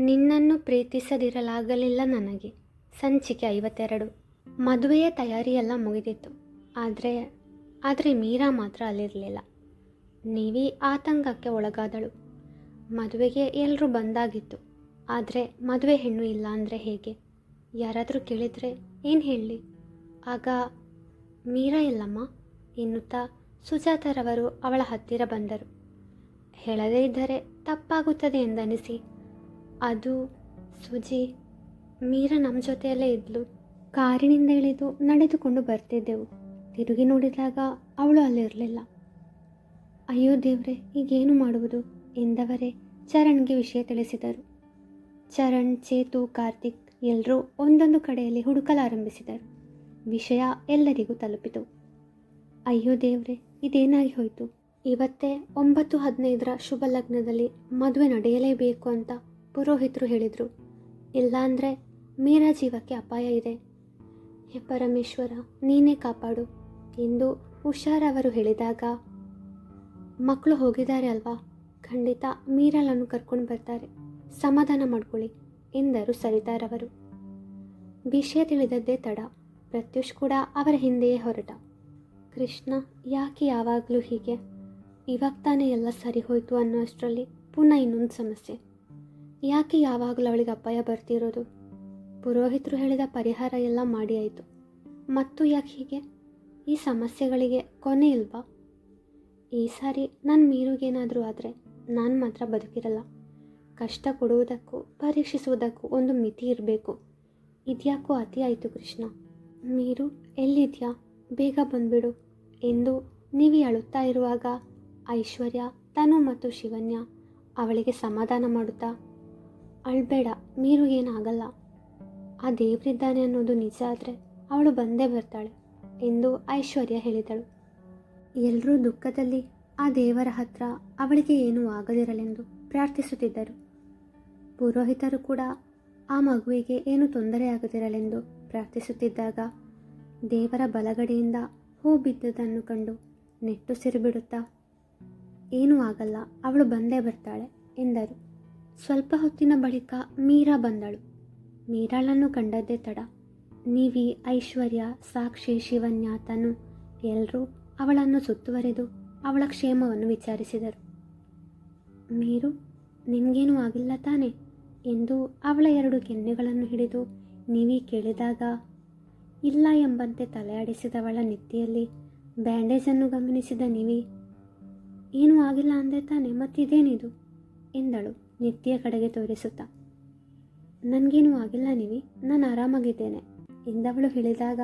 ನಿನ್ನನ್ನು ಪ್ರೀತಿಸದಿರಲಾಗಲಿಲ್ಲ ನನಗೆ. ಸಂಚಿಕೆ 52. ಮದುವೆಯ ತಯಾರಿಯೆಲ್ಲ ಮುಗಿದಿತ್ತು. ಆದರೆ ಮೀರಾ ಮಾತ್ರ ಅಲ್ಲಿರಲಿಲ್ಲ. ನೀವಿ ಆತಂಕಕ್ಕೆ ಒಳಗಾದಳು. ಮದುವೆಗೆ ಎಲ್ಲರೂ ಬಂದಾಗಿತ್ತು. ಆದರೆ ಮದುವೆ ಹೆಣ್ಣು ಇಲ್ಲ ಅಂದರೆ ಹೇಗೆ? ಯಾರಾದರೂ ಕೇಳಿದರೆ ಏನು ಹೇಳಲಿ? ಆಗ ಮೀರಾ ಎಲ್ಲಮ್ಮ ಎನ್ನುತ್ತಾ ಸುಜಾತರವರು ಅವಳ ಹತ್ತಿರ ಬಂದರು. ಹೇಳದೇ ಇದ್ದರೆ ತಪ್ಪಾಗುತ್ತದೆ ಎಂದನಿಸಿ, ಅದು ಸುಜಿ, ಮೀರಾ ನಮ್ಮ ಜೊತೆಯಲ್ಲೇ ಇದ್ಲು. ಕಾರಿನಿಂದ ಇಳಿದು ನಡೆದುಕೊಂಡು ಬರ್ತಿದ್ದೆವು. ತಿರುಗಿ ನೋಡಿದಾಗ ಅವಳು ಅಲ್ಲಿರಲಿಲ್ಲ. ಅಯ್ಯೋ ದೇವ್ರೆ, ಈಗೇನು ಮಾಡುವುದು ಎಂದವರೇ ಚರಣ್ಗೆ ವಿಷಯ ತಿಳಿಸಿದರು. ಚರಣ್, ಚೇತು, ಕಾರ್ತಿಕ್ ಎಲ್ಲರೂ ಒಂದೊಂದು ಕಡೆಯಲ್ಲಿ ಹುಡುಕಲಾರಂಭಿಸಿದರು. ವಿಷಯ ಎಲ್ಲರಿಗೂ ತಲುಪಿತು. ಅಯ್ಯೋ ದೇವ್ರೆ, ಇದೇನಾಗಿ ಹೋಯಿತು? ಇವತ್ತೇ 9:15 ಶುಭ ಲಗ್ನದಲ್ಲಿ ಮದುವೆ ನಡೆಯಲೇಬೇಕು ಅಂತ ಪುರೋಹಿತರು ಹೇಳಿದರು. ಇಲ್ಲಾಂದರೆ ಮೀರಾ ಜೀವಕ್ಕೆ ಅಪಾಯ ಇದೆ. ಹೇ ಪರಮೇಶ್ವರ, ನೀನೇ ಕಾಪಾಡು ಎಂದು ಹುಷಾರವರು ಹೇಳಿದಾಗ, ಮಕ್ಕಳು ಹೋಗಿದ್ದಾರೆ ಅಲ್ವಾ, ಖಂಡಿತ ಮೀರಾಳನ್ನು ಕರ್ಕೊಂಡು ಬರ್ತಾರೆ, ಸಮಾಧಾನ ಮಾಡ್ಕೊಳ್ಳಿ ಎಂದರು ಸರಿತಾರವರು. ವಿಷಯ ತಿಳಿದದ್ದೇ ತಡ. ಪ್ರತ್ಯೂಷ್ ಕೂಡ ಅವರ ಹಿಂದೆಯೇ ಹೊರಟ. ಕೃಷ್ಣ, ಯಾಕೆ ಯಾವಾಗಲೂ ಹೀಗೆ? ಇವಾಗ ತಾನೇ ಎಲ್ಲ ಸರಿ ಹೋಯಿತು ಅನ್ನೋ ಅಷ್ಟರಲ್ಲಿ ಪುನಃ ಇನ್ನೊಂದು ಸಮಸ್ಯೆ. ಯಾಕೆ ಯಾವಾಗಲೂ ಅವಳಿಗೆ ಅಪಾಯ ಬರ್ತಿರೋದು? ಪುರೋಹಿತರು ಹೇಳಿದ ಪರಿಹಾರ ಎಲ್ಲ ಮಾಡಿ ಆಯಿತು, ಮತ್ತು ಯಾಕೆ ಹೀಗೆ? ಈ ಸಮಸ್ಯೆಗಳಿಗೆ ಕೊನೆ ಇಲ್ವಾ? ಈ ಸಾರಿ ನನ್ನ ಮೀರುಗೇನಾದರೂ ಆದರೆ ನಾನು ಮಾತ್ರ ಬದುಕಿರಲ್ಲ. ಕಷ್ಟ ಕೊಡುವುದಕ್ಕೂ ಪರೀಕ್ಷಿಸುವುದಕ್ಕೂ ಒಂದು ಮಿತಿ ಇರಬೇಕು. ಇದ್ಯಾಕೋ ಅತಿ ಆಯಿತು ಕೃಷ್ಣ. ಮೀರು ಎಲ್ಲಿದ್ಯಾ? ಬೇಗ ಬಂದ್ಬಿಡು ಎಂದು ನೀವಿ ಅಳುತ್ತಾ ಇರುವಾಗ ಐಶ್ವರ್ಯ, ತನು ಮತ್ತು ಶಿವನ್ಯ ಅವಳಿಗೆ ಸಮಾಧಾನ ಮಾಡುತ್ತಾ, ಅಳ್ಬೇಡ, ಮೀರು ಏನಾಗಲ್ಲ, ಆ ದೇವರಿದ್ದಾನೆ ಅನ್ನೋದು ನಿಜ ಆದರೆ ಅವಳು ಬಂದೇ ಬರ್ತಾಳೆ ಎಂದು ಐಶ್ವರ್ಯ ಹೇಳಿದಳು. ಎಲ್ಲರೂ ದುಃಖದಲ್ಲಿ ಆ ದೇವರ ಹತ್ರ ಅವಳಿಗೆ ಏನೂ ಆಗದಿರಲೆಂದು ಪ್ರಾರ್ಥಿಸುತ್ತಿದ್ದರು. ಪುರೋಹಿತರು ಕೂಡ ಆ ಮಗುವಿಗೆ ಏನು ತೊಂದರೆಯಾಗದಿರಲೆಂದು ಪ್ರಾರ್ಥಿಸುತ್ತಿದ್ದಾಗ, ದೇವರ ಬಲಗಡೆಯಿಂದ ಹೂ ಬಿದ್ದುದನ್ನು ಕಂಡು ನಿಟ್ಟುಸಿರು ಬಿಡುತ್ತಾ, ಏನೂ ಆಗಲ್ಲ, ಅವಳು ಬಂದೇ ಬರ್ತಾಳೆ ಎಂದರು. ಸ್ವಲ್ಪ ಹೊತ್ತಿನ ಬಳಿಕ ಮೀರಾ ಬಂದಳು. ಮೀರಾಳನ್ನು ಕಂಡದ್ದೇ ತಡ. ನೀವಿ, ಐಶ್ವರ್ಯ, ಸಾಕ್ಷಿ, ಶಿವನ್ಯ, ತನು ಎಲ್ಲರೂ ಅವಳನ್ನು ಸುತ್ತುವರೆದು ಅವಳ ಕ್ಷೇಮವನ್ನು ವಿಚಾರಿಸಿದರು. ಮೀರು, ನಿನಗೇನೂ ಆಗಿಲ್ಲ ತಾನೆ ಎಂದು ಅವಳ 2 ಕೆನ್ನೆಗಳನ್ನು ಹಿಡಿದು ನೀವಿ ಕೇಳಿದಾಗ, ಇಲ್ಲ ಎಂಬಂತೆ ತಲೆಯಾಡಿಸಿದವಳ ನೆತ್ತಿಯಲ್ಲಿ ಬ್ಯಾಂಡೇಜನ್ನು ಗಮನಿಸಿದ ನೀವಿ, ಏನೂ ಆಗಿಲ್ಲ ಅಂದೆ ತಾನೆ, ಮತ್ತಿದೇನಿದು ಎಂದಳು ನೆತ್ತಿಯ ಕಡೆಗೆ ತೋರಿಸುತ್ತಾ. ನನಗೇನೂ ಆಗಿಲ್ಲ ನೀವಿ, ನಾನು ಆರಾಮಾಗಿದ್ದೇನೆ ಎಂದವಳು ಹೇಳಿದಾಗ,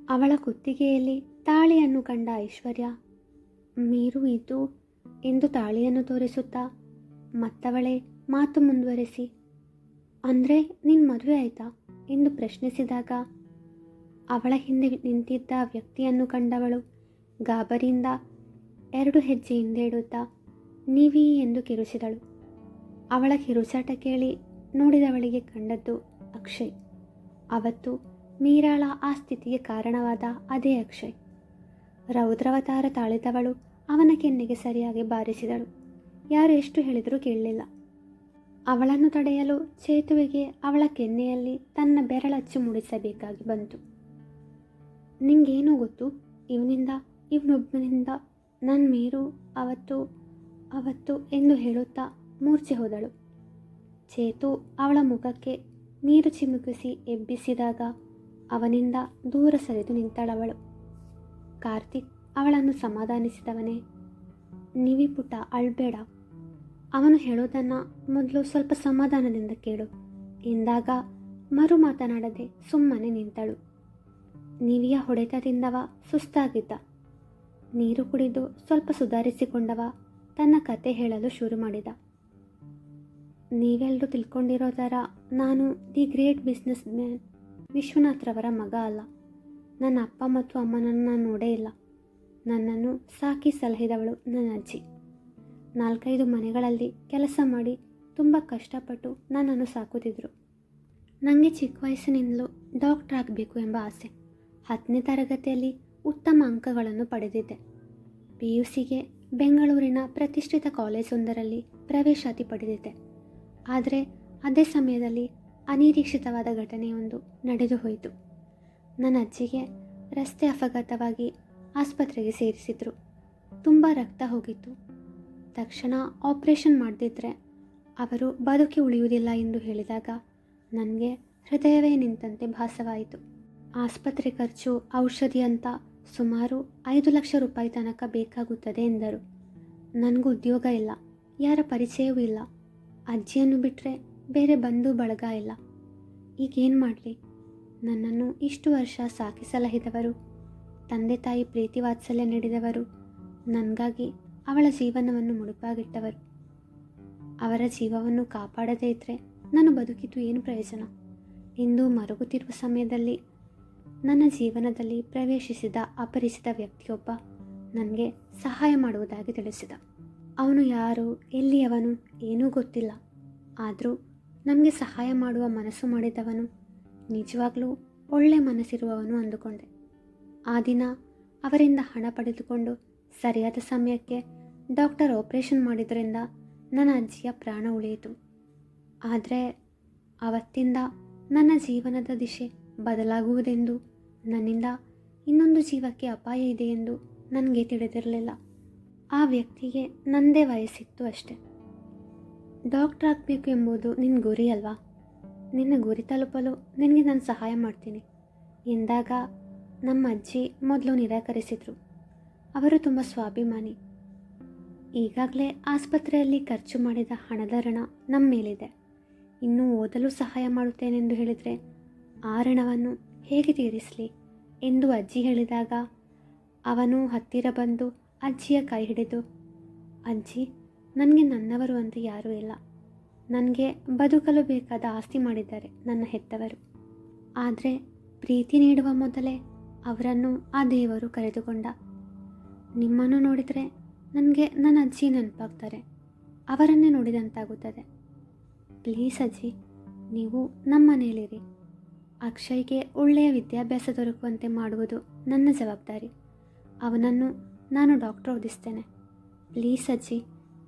ಅವಳ ಕುತ್ತಿಗೆಯಲ್ಲಿ ತಾಳಿಯನ್ನು ಕಂಡ ಐಶ್ವರ್ಯ, ಮೀರು ಇದು ಎಂದು ತಾಳಿಯನ್ನು ತೋರಿಸುತ್ತಾ ಮತ್ತವಳೇ ಮಾತು ಮುಂದುವರೆಸಿ, ಅಂದರೆ ನಿನ್ನ ಮದುವೆ ಆಯಿತಾ ಎಂದು ಪ್ರಶ್ನಿಸಿದಾಗ, ಅವಳ ಹಿಂದೆ ನಿಂತಿದ್ದ ವ್ಯಕ್ತಿಯನ್ನು ಕಂಡವಳು ಗಾಬರಿಯಿಂದ 2 ಹೆಜ್ಜೆ ಹಿಂದೆ ಇಡುತ್ತಾ ನೀವಿ ಎಂದು ಕಿರುಚಿದಳು. ಅವಳ ಕಿರುಚಾಟ ಕೇಳಿ ನೋಡಿದವಳಿಗೆ ಕಂಡದ್ದು ಅಕ್ಷಯ್. ಅವತ್ತು ಮೀರಾಳ ಆ ಸ್ಥಿತಿಗೆ ಕಾರಣವಾದ ಅದೇ ಅಕ್ಷಯ್. ರೌದ್ರವತಾರ ತಾಳಿದವಳು ಅವನ ಕೆನ್ನೆಗೆ ಸರಿಯಾಗಿ ಬಾರಿಸಿದಳು. ಯಾರು ಎಷ್ಟು ಹೇಳಿದರೂ ಕೇಳಲಿಲ್ಲ. ಅವಳನ್ನು ತಡೆಯಲು ಚೇತುವಿಗೆ ಅವಳ ಕೆನ್ನೆಯಲ್ಲಿ ತನ್ನ ಬೆರಳಚ್ಚು ಮೂಡಿಸಬೇಕಾಗಿ ಬಂತು. ನಿಂಗೇನೋ ಗೊತ್ತು, ಇವನೊಬ್ಬನಿಂದ ನನ್ನ ಮೀರು ಅವತ್ತು ಎಂದು ಹೇಳುತ್ತಾ ಮೂರ್ಛೆ ಹೋದಳು. ಚೇತು ಅವಳ ಮುಖಕ್ಕೆ ನೀರು ಚಿಮುಕಿಸಿ ಎಬ್ಬಿಸಿದಾಗ ಅವನಿಂದ ದೂರ ಸರಿದು ನಿಂತಳವಳು. ಕಾರ್ತಿಕ್ ಅವಳನ್ನು ಸಮಾಧಾನಿಸಿದವನೇ, ನೀವಿ ಪುಟ್ಟ, ಅಳ್ಬೇಡ, ಅವನು ಹೇಳೋದನ್ನು ಮೊದಲು ಸ್ವಲ್ಪ ಸಮಾಧಾನದಿಂದ ಕೇಳು ಎಂದಾಗ ಮರು ಮಾತನಾಡದೆ ಸುಮ್ಮನೆ ನಿಂತಳು. ನೀವಿಯ ಹೊಡೆತದಿಂದವ ಸುಸ್ತಾಗಿದ್ದ. ನೀರು ಕುಡಿದು ಸ್ವಲ್ಪ ಸುಧಾರಿಸಿಕೊಂಡವ ತನ್ನ ಕತೆ ಹೇಳಲು ಶುರು ಮಾಡಿದ. ನೀವೆಲ್ಲರೂ ತಿಳ್ಕೊಂಡಿರೋ ಥರ ನಾನು ದಿ ಗ್ರೇಟ್ ಬಿಸ್ನೆಸ್ ಮ್ಯಾನ್ ವಿಶ್ವನಾಥ್ರವರ ಮಗ ಅಲ್ಲ. ನನ್ನ ಅಪ್ಪ ಮತ್ತು ಅಮ್ಮನನ್ನು ನಾನು ನೋಡೇ ಇಲ್ಲ. ನನ್ನನ್ನು ಸಾಕಿ ಸಲಹಿದವಳು ನನ್ನ ಅಜ್ಜಿ. 4-5 ಮನೆಗಳಲ್ಲಿ ಕೆಲಸ ಮಾಡಿ ತುಂಬ ಕಷ್ಟಪಟ್ಟು ನನ್ನನ್ನು ಸಾಕುತ್ತಿದ್ದರು. ನನಗೆ ಚಿಕ್ಕ ವಯಸ್ಸಿನಿಂದಲೂ ಡಾಕ್ಟರ್ ಆಗಬೇಕು ಎಂಬ ಆಸೆ. 10ನೇ ತರಗತಿಯಲ್ಲಿ ಉತ್ತಮ ಅಂಕಗಳನ್ನು ಪಡೆದಿದ್ದೆ. PUCಗೆ ಬೆಂಗಳೂರಿನ ಪ್ರತಿಷ್ಠಿತ ಕಾಲೇಜೊಂದರಲ್ಲಿ ಪ್ರವೇಶಾತಿ ಪಡೆದಿದ್ದೆ. ಆದರೆ ಅದೇ ಸಮಯದಲ್ಲಿ ಅನಿರೀಕ್ಷಿತವಾದ ಘಟನೆಯೊಂದು ನಡೆದು ಹೋಯಿತು. ನನ್ನ ಅಜ್ಜಿಗೆ ರಸ್ತೆ ಅಪಘಾತವಾಗಿ ಆಸ್ಪತ್ರೆಗೆ ಸೇರಿಸಿದ್ರು. ತುಂಬ ರಕ್ತ ಹೋಗಿತ್ತು. ತಕ್ಷಣ ಆಪರೇಷನ್ ಮಾಡದಿದ್ದರೆ ಅವರು ಬದುಕಿ ಉಳಿಯುವುದಿಲ್ಲ ಎಂದು ಹೇಳಿದಾಗ ನನಗೆ ಹೃದಯವೇ ನಿಂತಂತೆ ಭಾಸವಾಯಿತು. ಆಸ್ಪತ್ರೆ ಖರ್ಚು, ಔಷಧಿ ಅಂತ ಸುಮಾರು 5 ಲಕ್ಷ ರೂಪಾಯಿ ತನಕ ಬೇಕಾಗುತ್ತದೆ ಎಂದರು. ನನಗೂ ಉದ್ಯೋಗ ಇಲ್ಲ, ಯಾರ ಪರಿಚಯವೂ ಇಲ್ಲ. ಅಜ್ಜಿಯನ್ನು ಬಿಟ್ಟರೆ ಬೇರೆ ಬಂಧು ಬಳಗ ಇಲ್ಲ. ಈಗೇನು ಮಾಡಲಿ? ನನ್ನನ್ನು ಇಷ್ಟು ವರ್ಷ ಸಾಕಿ ಸಲಹಿದವರು, ತಂದೆ ತಾಯಿ ಪ್ರೀತಿ ವಾತ್ಸಲ್ಯ ನೀಡಿದವರು, ನನಗಾಗಿ ಅವಳ ಜೀವನವನ್ನು ಮುಡುಪಾಗಿಟ್ಟವರು, ಅವರ ಜೀವವನ್ನು ಕಾಪಾಡದೇ ಇದ್ದರೆ ನಾನು ಬದುಕಿದ್ದು ಏನು ಪ್ರಯೋಜನ ಎಂದು ಮರುಗುತ್ತಿರುವ ಸಮಯದಲ್ಲಿ ನನ್ನ ಜೀವನದಲ್ಲಿ ಪ್ರವೇಶಿಸಿದ ಅಪರಿಚಿತ ವ್ಯಕ್ತಿಯೊಬ್ಬ ನನಗೆ ಸಹಾಯ ಮಾಡುವುದಾಗಿ ತಿಳಿಸಿದ. ಅವನು ಯಾರು, ಎಲ್ಲಿಯವನು ಏನೂ ಗೊತ್ತಿಲ್ಲ. ಆದರೂ ನಮಗೆ ಸಹಾಯ ಮಾಡುವ ಮನಸ್ಸು ಮಾಡಿದವನು ನಿಜವಾಗ್ಲೂ ಒಳ್ಳೆ ಮನಸ್ಸಿರುವವನು ಅಂದುಕೊಂಡೆ. ಆ ದಿನ ಅವರಿಂದ ಹಣ ಪಡೆದುಕೊಂಡು ಸರಿಯಾದ ಸಮಯಕ್ಕೆ ಡಾಕ್ಟರ್ ಆಪರೇಷನ್ ಮಾಡಿದ್ರಿಂದ ನನ್ನ ಅಜ್ಜಿಯ ಪ್ರಾಣ ಉಳಿಯಿತು. ಆದರೆ ಆವತ್ತಿಂದ ನನ್ನ ಜೀವನದ ದಿಶೆ ಬದಲಾಗುವುದೆಂದು, ನನ್ನಿಂದ ಇನ್ನೊಂದು ಜೀವಕ್ಕೆ ಅಪಾಯ ಇದೆ ಎಂದು ನನಗೆ ತಿಳಿದಿರಲಿಲ್ಲ. ಆ ವ್ಯಕ್ತಿಗೆ ನನ್ನದೇ ವಯಸ್ಸಿತ್ತು ಅಷ್ಟೆ. ಡಾಕ್ಟರ್ ಆಗಬೇಕು ಎಂಬುದು ನಿನ್ನ ಗುರಿ ಅಲ್ವಾ? ನಿನ್ನ ಗುರಿ ತಲುಪಲು ನಿನಗೆ ನಾನು ಸಹಾಯ ಮಾಡ್ತೀನಿ ಎಂದಾಗ ನಮ್ಮ ಅಜ್ಜಿ ಮೊದಲು ನಿರಾಕರಿಸಿದರು. ಅವರು ತುಂಬ ಸ್ವಾಭಿಮಾನಿ. ಈಗಾಗಲೇ ಆಸ್ಪತ್ರೆಯಲ್ಲಿ ಖರ್ಚು ಮಾಡಿದ ಹಣದ ಋಣ ನಮ್ಮ ಮೇಲಿದೆ. ಇನ್ನೂ ಓದಲು ಸಹಾಯ ಮಾಡುತ್ತೇನೆಂದು ಹೇಳಿದರೆ ಆ ಋಣವನ್ನು ಹೇಗೆ ತೀರಿಸಲಿ ಎಂದು ಅಜ್ಜಿ ಹೇಳಿದಾಗ ಅವನು ಹತ್ತಿರ ಬಂದು ಅಜ್ಜಿಯ ಕೈ ಹಿಡಿದು, ಅಜ್ಜಿ, ನನಗೆ ನನ್ನವರು ಅಂತ ಯಾರೂ ಇಲ್ಲ. ನನಗೆ ಬದುಕಲು ಬೇಕಾದ ಆಸ್ತಿ ಮಾಡಿದ್ದಾರೆ ನನ್ನ ಹೆತ್ತವರು. ಆದರೆ ಪ್ರೀತಿ ನೀಡುವ ಮೊದಲೇ ಅವರನ್ನು ಆ ದೇವರು ಕರೆದುಕೊಂಡ. ನಿಮ್ಮನ್ನು ನೋಡಿದರೆ ನನಗೆ ನನ್ನ ಅಜ್ಜಿ ನೆನಪಾಗ್ತಾರೆ. ಅವರನ್ನೇ ನೋಡಿದಂತಾಗುತ್ತದೆ. ಪ್ಲೀಸ್ ಅಜ್ಜಿ, ನೀವು ನಮ್ಮ ಮನೆಯಲ್ಲಿರಿ. ಅಕ್ಷಯ್ಗೆ ಒಳ್ಳೆಯ ವಿದ್ಯಾಭ್ಯಾಸ ದೊರಕುವಂತೆ ಮಾಡುವುದು ನನ್ನ ಜವಾಬ್ದಾರಿ. ಅವನನ್ನು ನಾನು ಡಾಕ್ಟರ್ ಓದಿಸ್ತೇನೆ. ಪ್ಲೀಸ್ ಅಜ್ಜಿ,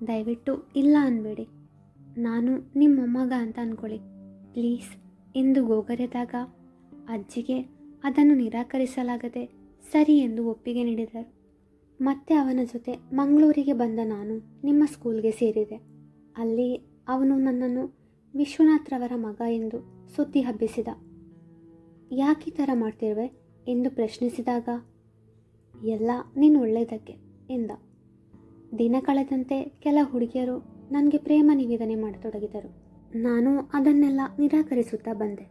ದಯವಿಟ್ಟು ಇಲ್ಲ ಅನ್ಬೇಡಿ. ನಾನು ನಿಮ್ಮ ಮೊಮ್ಮಗ ಅಂತ ಅಂದ್ಕೊಳ್ಳಿ ಪ್ಲೀಸ್ ಎಂದು ಗೋಗರೆದಾಗ ಅಜ್ಜಿಗೆ ಅದನ್ನು ನಿರಾಕರಿಸಲಾಗದೆ ಸರಿ ಎಂದು ಒಪ್ಪಿಗೆ ನೀಡಿದರು. ಮತ್ತೆ ಅವನ ಜೊತೆ ಮಂಗಳೂರಿಗೆ ಬಂದ ನಾನು ನಿಮ್ಮ ಸ್ಕೂಲ್ಗೆ ಸೇರಿದೆ. ಅಲ್ಲಿ ಅವನು ನನ್ನನ್ನು ವಿಶ್ವನಾಥ್ರವರ ಮಗ ಎಂದು ಸುದ್ದಿ ಹಬ್ಬಿಸಿದ. ಯಾಕೆ ಈ ಥರ ಮಾಡ್ತಿರುವೆ ಎಂದು ಪ್ರಶ್ನಿಸಿದಾಗ ಎಲ್ಲ ನೀನು ಒಳ್ಳೆಯದಕ್ಕೆ ಎಂದ. ದಿನ ಕಳೆದಂತೆ ಕೆಲ ಹುಡುಗಿಯರು ನನಗೆ ಪ್ರೇಮ ನಿವೇದನೆ ಮಾಡತೊಡಗಿದರು. ನಾನು ಅದನ್ನೆಲ್ಲ ನಿರಾಕರಿಸುತ್ತಾ ಬಂದೆ.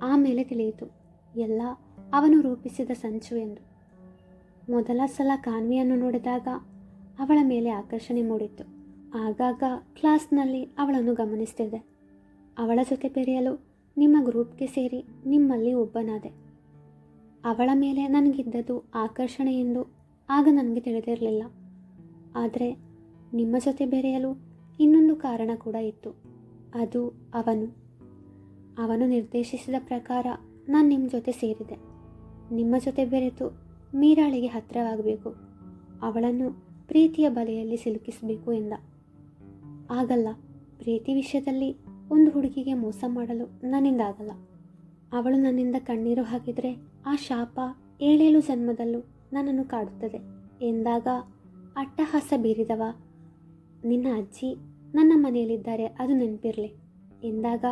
ಆಮೇಲೆ ತಿಳಿಯಿತು ಎಲ್ಲ ಅವನು ರೂಪಿಸಿದ ಸಂಚು ಎಂದು. ಮೊದಲ ಸಲ ಕಾನ್ವಿಯನ್ನು ನೋಡಿದಾಗ ಅವಳ ಮೇಲೆ ಆಕರ್ಷಣೆ ಮೂಡಿತ್ತು. ಆಗಾಗ ಕ್ಲಾಸ್ನಲ್ಲಿ ಅವಳನ್ನು ಗಮನಿಸ್ತಿದ್ದೆ. ಅವಳ ಜೊತೆ ಬೆರೆಯಲು ನಿಮ್ಮ ಗ್ರೂಪ್ಗೆ ಸೇರಿ ನಿಮ್ಮಲ್ಲಿ ಒಬ್ಬನಾದೆ. ಅವಳ ಮೇಲೆ ನನಗಿದ್ದದ್ದು ಆಕರ್ಷಣೆ ಎಂದು ಆಗ ನನಗೆ ತಿಳಿದಿರಲಿಲ್ಲ. ಆದರೆ ನಿಮ್ಮ ಜೊತೆ ಬೆರೆಯಲು ಇನ್ನೊಂದು ಕಾರಣ ಕೂಡ ಇತ್ತು. ಅದು ಅವನು ನಿರ್ದೇಶಿಸಿದ ಪ್ರಕಾರ ನಾನು ನಿಮ್ಮ ಜೊತೆ ಸೇರಿದೆ. ನಿಮ್ಮ ಜೊತೆ ಬೆರೆತು ಮೀರಾಳಿಗೆ ಹತ್ತಿರವಾಗಬೇಕು, ಅವಳನ್ನು ಪ್ರೀತಿಯ ಬಲೆಯಲ್ಲಿ ಸಿಲುಕಿಸಬೇಕು ಎಂದ. ಆಗಲ್ಲ, ಪ್ರೀತಿ ವಿಷಯದಲ್ಲಿ ಒಂದು ಹುಡುಗಿಗೆ ಮೋಸ ಮಾಡಲು ನನ್ನಿಂದ ಆಗಲ್ಲ. ಅವಳು ನನ್ನಿಂದ ಕಣ್ಣೀರು ಹಾಕಿದರೆ ಆ ಶಾಪ 7 ಜನ್ಮದಲ್ಲೂ ನನ್ನನ್ನು ಕಾಡುತ್ತದೆ ಎಂದಾಗ ಅಟ್ಟಹಾಸ ಬೀರಿದವ, ನಿನ್ನ ಅಜ್ಜಿ ನನ್ನ ಮನೆಯಲ್ಲಿದ್ದಾರೆ, ಅದು ನೆನಪಿರಲಿ ಎಂದಾಗ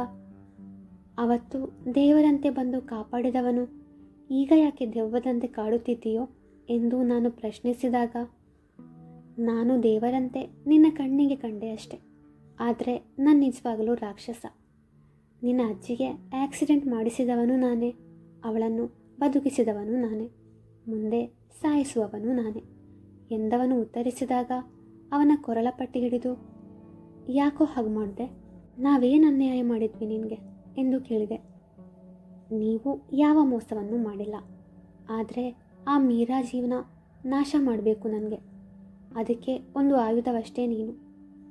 ಅವತ್ತು ದೇವರಂತೆ ಬಂದು ಕಾಪಾಡಿದವನು ಈಗ ಯಾಕೆ ದೆವ್ವದಂತೆ ಕಾಡುತ್ತಿದ್ದೀಯೋ ಎಂದು ನಾನು ಪ್ರಶ್ನಿಸಿದಾಗ, ನಾನು ದೇವರಂತೆ ನಿನ್ನ ಕಣ್ಣಿಗೆ ಕಂಡೆ ಅಷ್ಟೆ, ಆದರೆ ನಾನು ನಿಜವಾಗಲೂ ರಾಕ್ಷಸ. ನಿನ್ನ ಅಜ್ಜಿಗೆ ಆಕ್ಸಿಡೆಂಟ್ ಮಾಡಿಸಿದವನು ನಾನೇ, ಅವಳನ್ನು ಬದುಕಿಸಿದವನು ನಾನೇ, ಮುಂದೆ ಸಾಯಿಸುವವನು ನಾನೇ ಎಂದವನು ಉತ್ತರಿಸಿದಾಗ ಅವನ ಕೊರಳ ಪಟ್ಟಿ ಹಿಡಿದು, ಯಾಕೋ ಹಾಗೆ ಮಾಡಿದೆ, ನಾವೇನು ಅನ್ಯಾಯ ಮಾಡಿದ್ವಿ ನಿನಗೆ ಎಂದು ಕೇಳಿದೆ. ನೀವು ಯಾವ ಮೋಸವನ್ನು ಮಾಡಿಲ್ಲ, ಆದರೆ ಆ ಮೀರಾ ಜೀವನ ನಾಶ ಮಾಡಬೇಕು ನನಗೆ. ಅದಕ್ಕೆ ಒಂದು ಆಯುಧವಷ್ಟೇ ನೀನು.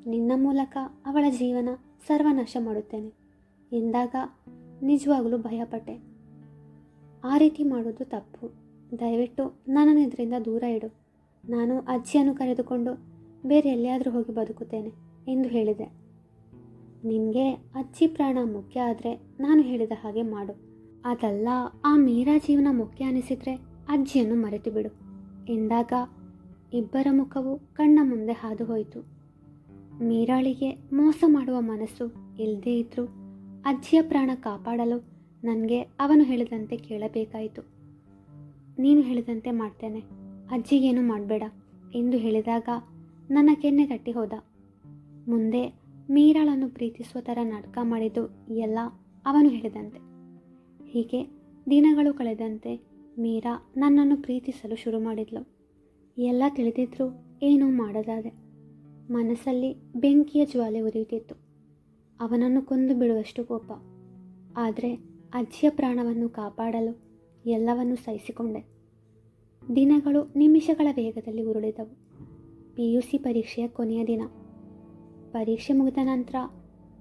ನಿನ್ನ ಮೂಲಕ ಅವಳ ಜೀವನ ಸರ್ವನಾಶ ಮಾಡುತ್ತೇನೆ ಎಂದಾಗ ನಿಜವಾಗಲೂ ಭಯಪಟ್ಟೆ. ಆ ರೀತಿ ಮಾಡೋದು ತಪ್ಪು. ದಯವಿಟ್ಟು ನನ್ನನ್ನು ಇದರಿಂದ ದೂರ ಇಡು. ನಾನು ಅಜ್ಜಿಯನ್ನು ಕರೆದುಕೊಂಡು ಬೇರೆ ಎಲ್ಲಿಯಾದರೂ ಹೋಗಿ ಬದುಕುತ್ತೇನೆ ಎಂದು ಹೇಳಿದೆ. ನಿನಗೆ ಅಜ್ಜಿ ಪ್ರಾಣ ಮುಖ್ಯ ಆದರೆ ನಾನು ಹೇಳಿದ ಹಾಗೆ ಮಾಡು. ಅದಲ್ಲ, ಆ ಮೀರಾ ಜೀವನ ಮುಖ್ಯ ಅನಿಸಿದರೆ ಅಜ್ಜಿಯನ್ನು ಮರೆತು ಬಿಡು ಎಂದಾಗ ಇಬ್ಬರ ಮುಖವು ಕಣ್ಣ ಮುಂದೆ ಹಾದು ಹೋಯಿತು. ಮೀರಾಳಿಗೆ ಮೋಸ ಮಾಡುವ ಮನಸ್ಸು ಇಲ್ಲದೇ ಇದ್ದರೂ ಅಜ್ಜಿಯ ಪ್ರಾಣ ಕಾಪಾಡಲು ನನಗೆ ಅವನು ಹೇಳಿದಂತೆ ಕೇಳಬೇಕಾಯಿತು. ನೀನು ಹೇಳಿದಂತೆ ಮಾಡ್ತೇನೆ, ಅಜ್ಜಿಗೇನು ಮಾಡಬೇಡ ಎಂದು ಹೇಳಿದಾಗ ನನ್ನ ಕೆನ್ನೆ ತಟ್ಟಿ ಹೋದ. ಮುಂದೆ ಮೀರಾಳನ್ನು ಪ್ರೀತಿಸುವ ಥರ ನಾಟಕ ಮಾಡಿದ್ದು ಎಲ್ಲ ಅವನು ಹೇಳಿದಂತೆ. ಹೀಗೆ ದಿನಗಳು ಕಳೆದಂತೆ ಮೀರಾ ನನ್ನನ್ನು ಪ್ರೀತಿಸಲು ಶುರು ಮಾಡಿದ್ಲು. ಎಲ್ಲ ತಿಳಿದಿದ್ರೂ ಏನೂ ಮಾಡದಾದೆ. ಮನಸ್ಸಲ್ಲಿ ಬೆಂಕಿಯ ಜ್ವಾಲೆ ಉರಿಯುತ್ತಿತ್ತು. ಅವನನ್ನು ಕೊಂದು ಬಿಡುವಷ್ಟು ಕೋಪ. ಆದರೆ ಅಜ್ಜಿಯ ಪ್ರಾಣವನ್ನು ಕಾಪಾಡಲು ಎಲ್ಲವನ್ನೂ ಸಹಿಸಿಕೊಂಡೆ. ದಿನಗಳು ನಿಮಿಷಗಳ ವೇಗದಲ್ಲಿ ಉರುಳಿದವು. PUC ಪರೀಕ್ಷೆಯ ಕೊನೆಯ ದಿನ. ಪರೀಕ್ಷೆ ಮುಗಿದ ನಂತರ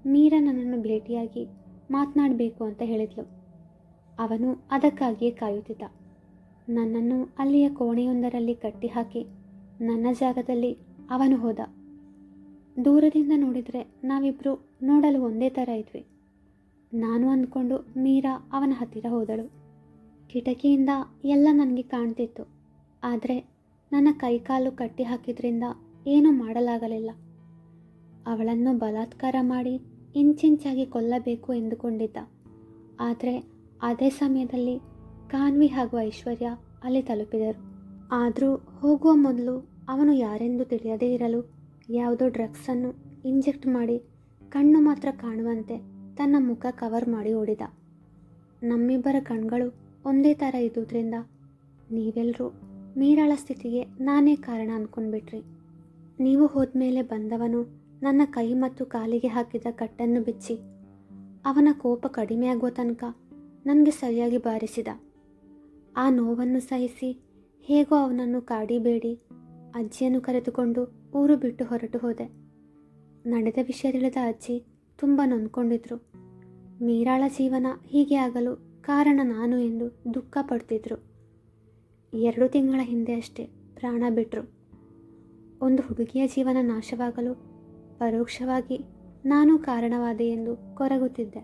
ಮೀರಾ ನನ್ನನ್ನು ಭೇಟಿಯಾಗಿ ಮಾತನಾಡಬೇಕು ಅಂತ ಹೇಳಿದ್ಲು. ಅವನು ಅದಕ್ಕಾಗಿಯೇ ಕಾಯುತ್ತಿದ್ದ. ನನ್ನನ್ನು ಅಲ್ಲಿಯ ಕೋಣೆಯೊಂದರಲ್ಲಿ ಕಟ್ಟಿಹಾಕಿ ನನ್ನ ಜಾಗದಲ್ಲಿ ಅವನು ಹೋದ. ದೂರದಿಂದ ನೋಡಿದರೆ ನಾವಿಬ್ಬರು ನೋಡಲು ಒಂದೇ ಥರ ಇದ್ವಿ. ನಾನು ಅಂದ್ಕೊಂಡು ಮೀರಾ ಅವನ ಹತ್ತಿರ ಹೋದಳು. ಕಿಟಕಿಯಿಂದ ಎಲ್ಲ ನನಗೆ ಕಾಣ್ತಿತ್ತು. ಆದರೆ ನನ್ನ ಕೈಕಾಲು ಕಟ್ಟಿ ಹಾಕಿದ್ರಿಂದ ಏನೂ ಮಾಡಲಾಗಲಿಲ್ಲ. ಅವಳನ್ನು ಬಲಾತ್ಕಾರ ಮಾಡಿ ಇಂಚಿಂಚಾಗಿ ಕೊಲ್ಲಬೇಕು ಎಂದುಕೊಂಡಿದ್ದ. ಆದರೆ ಅದೇ ಸಮಯದಲ್ಲಿ ಕಾನ್ವಿ ಹಾಗೂ ಐಶ್ವರ್ಯ ಅಲ್ಲಿ ತಲುಪಿದರು. ಆದರೂ ಹೋಗುವ ಮೊದಲು ಅವನು ಯಾರೆಂದು ತಿಳಿಯದೇ ಇರಲು ಯಾವುದೋ ಡ್ರಗ್ಸನ್ನು ಇಂಜೆಕ್ಟ್ ಮಾಡಿ ಕಣ್ಣು ಮಾತ್ರ ಕಾಣುವಂತೆ ತನ್ನ ಮುಖ ಕವರ್ ಮಾಡಿ ಓಡಿದ. ನಮ್ಮಿಬ್ಬರ ಕಣ್ಗಳು ಒಂದೇ ಥರ ಇದ್ದುದರಿಂದ ನೀವೆಲ್ಲರೂ ಮೀರಾಳ ಸ್ಥಿತಿಗೆ ನಾನೇ ಕಾರಣ ಅಂದ್ಕೊಂಡ್ಬಿಟ್ರಿ. ನೀವು ಹೋದ್ಮೇಲೆ ಬಂದವನು ನನ್ನ ಕೈ ಮತ್ತು ಕಾಲಿಗೆ ಹಾಕಿದ ಕಟ್ಟನ್ನು ಬಿಚ್ಚಿ ಅವನ ಕೋಪ ಕಡಿಮೆಯಾಗುವ ತನಕ ನನಗೆ ಸರಿಯಾಗಿ ಬಾರಿಸಿದ. ಆ ನೋವನ್ನು ಸಹಿಸಿ ಹೇಗೋ ಅವನನ್ನು ಕಾಡಿಬೇಡಿ ಅಜ್ಜಿಯನ್ನು ಕರೆದುಕೊಂಡು ಊರು ಬಿಟ್ಟು ಹೊರಟು ಹೋದೆ. ನಡೆದ ವಿಷಯ ತಿಳಿದ ಅಜ್ಜಿ ತುಂಬ ನೊಂದ್ಕೊಂಡಿದ್ರು. ಮೀರಾಳ ಜೀವನ ಹೀಗೆ ಆಗಲು ಕಾರಣ ನಾನು ಎಂದು ದುಃಖ ಪಡ್ತಿದ್ರು. 2 ತಿಂಗಳ ಹಿಂದೆ ಅಷ್ಟೇ ಪ್ರಾಣ ಬಿಟ್ಟರು. ಒಂದು ಹುಡುಗಿಯ ಜೀವನ ನಾಶವಾಗಲು ಪರೋಕ್ಷವಾಗಿ ನಾನು ಕಾರಣವಾದೆ ಎಂದು ಕೊರಗುತ್ತಿದ್ದೆ.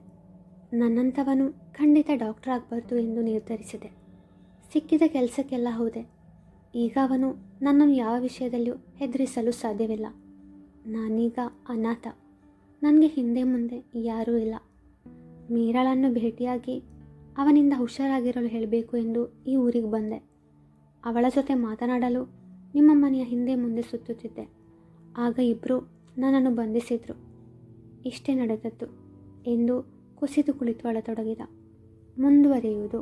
ನನ್ನಂಥವನು ಖಂಡಿತ ಡಾಕ್ಟರ್ ಆಗಬಾರ್ದು ಎಂದು ನಿರ್ಧರಿಸಿದೆ. ಸಿಕ್ಕಿದ ಕೆಲಸಕ್ಕೆಲ್ಲ ಹೋದೆ. ಈಗ ಅವನು ನನ್ನನ್ನು ಯಾವ ವಿಷಯದಲ್ಲಿಯೂ ಹೆದರಿಸಲು ಸಾಧ್ಯವಿಲ್ಲ. ನಾನೀಗ ಅನಾಥ. ನನಗೆ ಹಿಂದೆ ಮುಂದೆ ಯಾರೂ ಇಲ್ಲ. ಮೀರಾಳನ್ನು ಭೇಟಿಯಾಗಿ ಅವನಿಂದ ಹುಷಾರಾಗಿರಲು ಹೇಳಬೇಕು ಎಂದು ಈ ಊರಿಗೆ ಬಂದೆ. ಅವಳ ಜೊತೆ ಮಾತನಾಡಲು ನಿಮ್ಮ ಮನೆಯ ಹಿಂದೆ ಮುಂದೆ ಸುತ್ತುತ್ತಿದ್ದೆ. ಆಗ ಇಬ್ಬರು ನನ್ನನ್ನು ಬಂಧಿಸಿದರು. ಇಷ್ಟೇ ನಡೆದದ್ದು ಎಂದು ಕುಸಿದು ಕುಳಿತು ಅಳತೊಡಗಿದ. ಮುಂದುವರಿಯುವುದು